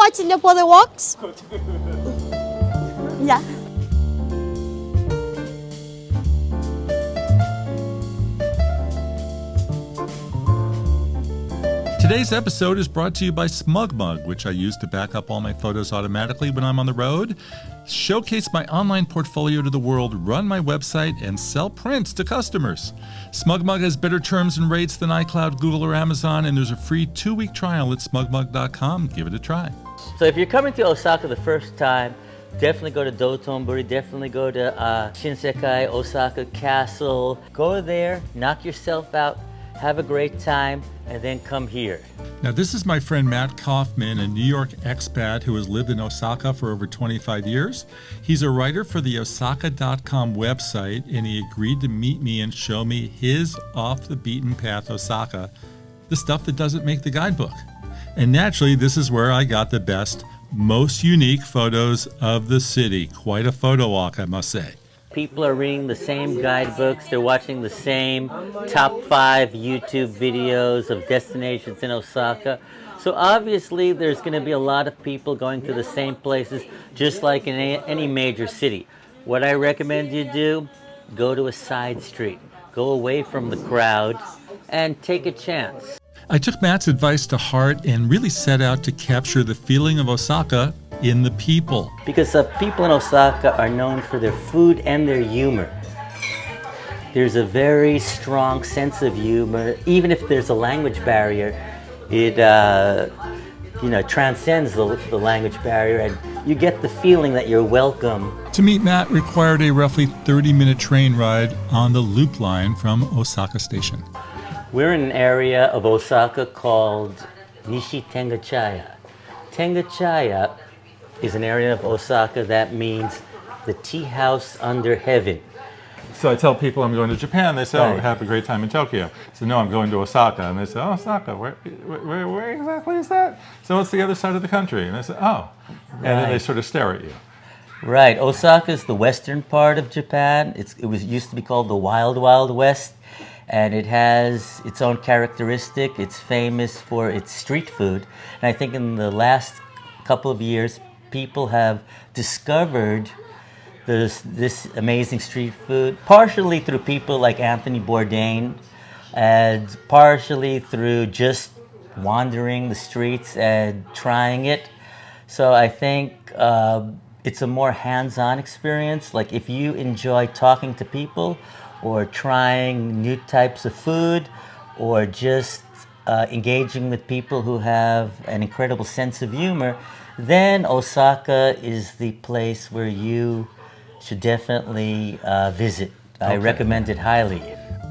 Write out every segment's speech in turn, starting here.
much in the Photowalks? Yeah. Today's episode is brought to you by SmugMug, which I use to back up all my photos automatically when I'm on the road, showcase my online portfolio to the world, run my website, and sell prints to customers. SmugMug has better terms and rates than iCloud, Google, or Amazon, and there's a free 2-week trial at smugmug.com. Give it a try. So if you're coming to Osaka the first time, definitely go to Dotonbori, definitely go to Shinseikai, Osaka Castle. Go there, knock yourself out, have a great time, and then come here. Now, this is my friend Matt Kaufman, a New York expat who has lived in Osaka for over 25 years. He's a writer for the Osaka.com website, and he agreed to meet me and show me his off-the-beaten-path Osaka, the stuff that doesn't make the guidebook. And naturally, this is where I got the best, most unique photos of the city. Quite a photo walk, I must say. People are reading the same guidebooks, they're watching the same top 5 YouTube videos of destinations in Osaka. So obviously there's going to be a lot of people going to the same places, just like in any major city. What I recommend you do, go to a side street, go away from the crowd, and take a chance. I took Matt's advice to heart and really set out to capture the feeling of Osaka in the people. Because people in Osaka are known for their food and their humor. There's a very strong sense of humor. Even if there's a language barrier, it transcends the language barrier, and you get the feeling that you're welcome. To meet Matt required a roughly 30-minute train ride on the loop line from Osaka Station. We're in an area of Osaka called Nishi Tengachaya. Tengachaya is an area of Osaka that means the tea house under heaven. So I tell people I'm going to Japan, they say, oh, Right. have a great time in Tokyo. So no, I'm going to Osaka. And they say, oh, Osaka, where exactly is that? So it's the other side of the country. And I say, oh. And then they Right. sort of stare at you. Right, Osaka is the western part of Japan. It used to be called the Wild Wild West, and it has its own characteristic. It's famous for its street food. And I think in the last couple of years, people have discovered this amazing street food, partially through people like Anthony Bourdain, and partially through just wandering the streets and trying it. So I think it's a more hands-on experience. Like if you enjoy talking to people or trying new types of food or just engaging with people who have an incredible sense of humor, then Osaka is the place where you should definitely visit. I recommend it highly.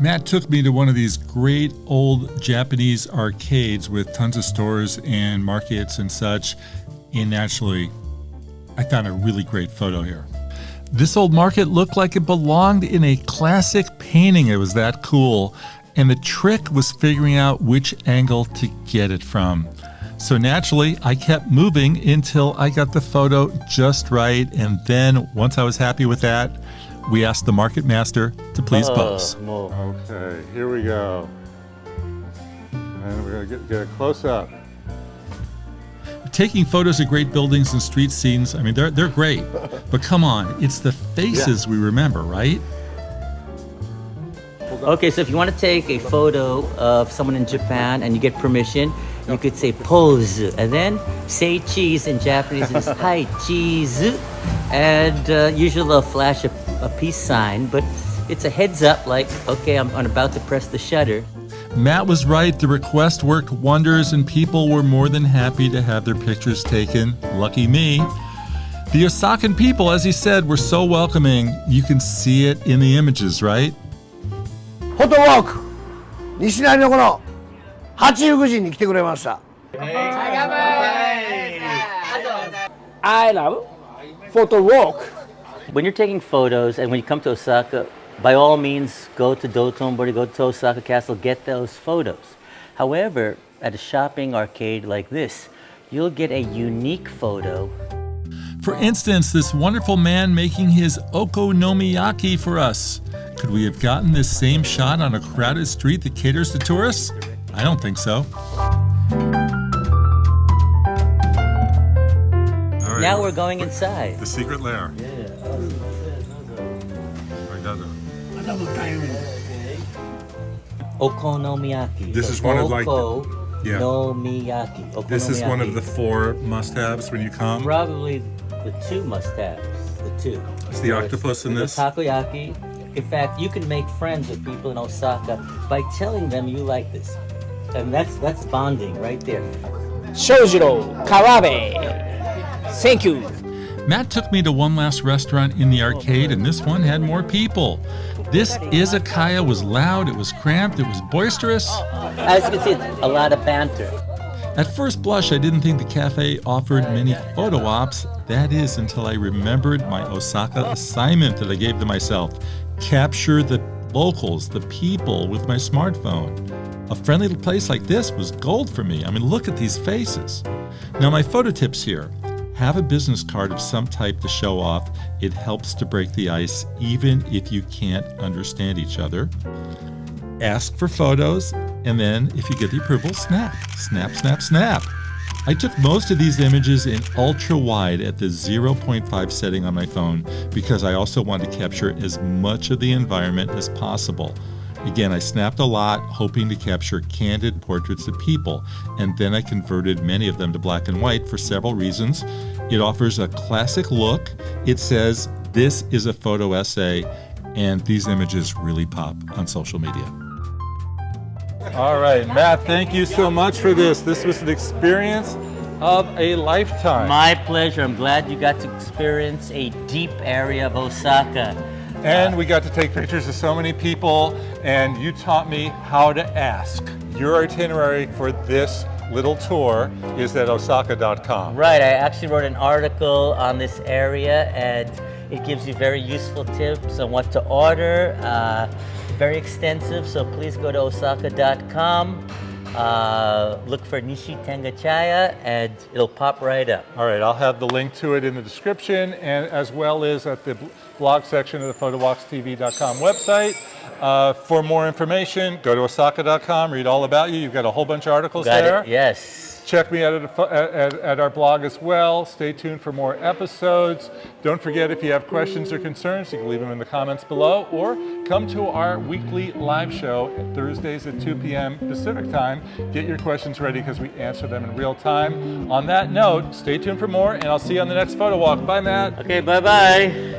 Matt took me to one of these great old Japanese arcades with tons of stores and markets and such. And naturally, I found a really great photo here. This old market looked like it belonged in a classic painting. It was that cool. And the trick was figuring out which angle to get it from. So naturally, I kept moving until I got the photo just right. And then once I was happy with that, we asked the market master to please pose. Okay, here we go. And we're going to get a close-up. Taking photos of great buildings and street scenes, I mean, they're great. But come on, it's the faces we remember, right? Okay, so if you want to take a photo of someone in Japan and you get permission, you could say pose, and then say cheese in Japanese is hi cheese, and usually they'll flash a peace sign, but it's a heads up like, okay, I'm about to press the shutter. Matt was right. The request worked wonders, and people were more than happy to have their pictures taken. Lucky me. The Osakan people, as he said, were so welcoming. You can see it in the images, right? Photowalk 西成のこの89時に来てくれました。I love Photowalk. When you're taking photos and when you come to Osaka, by all means, go to Dotonbori, go to Osaka Castle, get those photos. However, at a shopping arcade like this, you'll get a unique photo. For instance, this wonderful man making his okonomiyaki for us. Could we have gotten this same shot on a crowded street that caters to tourists? I don't think so. now we're going inside. The secret lair. Yeah. Okonomiyaki. This is one of, like, yeah. Okonomiyaki. This is one of Okonomiyaki. the 4 must-haves when you come. Probably the 2 must-haves. The 2. It's the octopus in The this. takoyaki. In fact, you can make friends with people in Osaka by telling them you like this. And that's bonding right there. Shojiro Kawabe. Thank you. Matt took me to one last restaurant in the arcade, and this one had more people. This izakaya was loud, it was cramped, it was boisterous. As you can see, it's a lot of banter. At first blush, I didn't think the cafe offered many photo ops. That is until I remembered my Osaka assignment that I gave to myself. Capture the locals, the people, with my smartphone. A friendly little place like this was gold for me. I mean, look at these faces. Now, my photo tips here. Have a business card of some type to show off. It helps to break the ice, even if you can't understand each other. Ask for photos, and then, if you get the approval, snap, snap, snap, snap. I took most of these images in ultra wide at the 0.5 setting on my phone because I also wanted to capture as much of the environment as possible. Again, I snapped a lot, hoping to capture candid portraits of people, and then I converted many of them to black and white for several reasons. It offers a classic look. It says, this is a photo essay, and these images really pop on social media. All right, Matt, thank you so much for this. This was an experience of a lifetime. My pleasure. I'm glad you got to experience a deep area of Osaka. And we got to take pictures of so many people, and you taught me how to ask. Your itinerary for this little tour is at osaka.com. Right, I actually wrote an article on this area, and it gives you very useful tips on what to order. Very extensive, so please go to osaka.com. Look for Nishi Tengachaya, and it'll pop right up. All right, I'll have the link to it in the description, and as well as at the blog section of the PhotowalksTV.com website. For more information, go to osaka.com, read all about you. You've got a whole bunch of articles there. It, yes. Check me out at our blog as well. Stay tuned for more episodes. Don't forget, if you have questions or concerns, you can leave them in the comments below, or come to our weekly live show Thursdays at 2 p.m. Pacific time. Get your questions ready because we answer them in real time. On that note, stay tuned for more, and I'll see you on the next photo walk. Bye, Matt. Okay, bye-bye.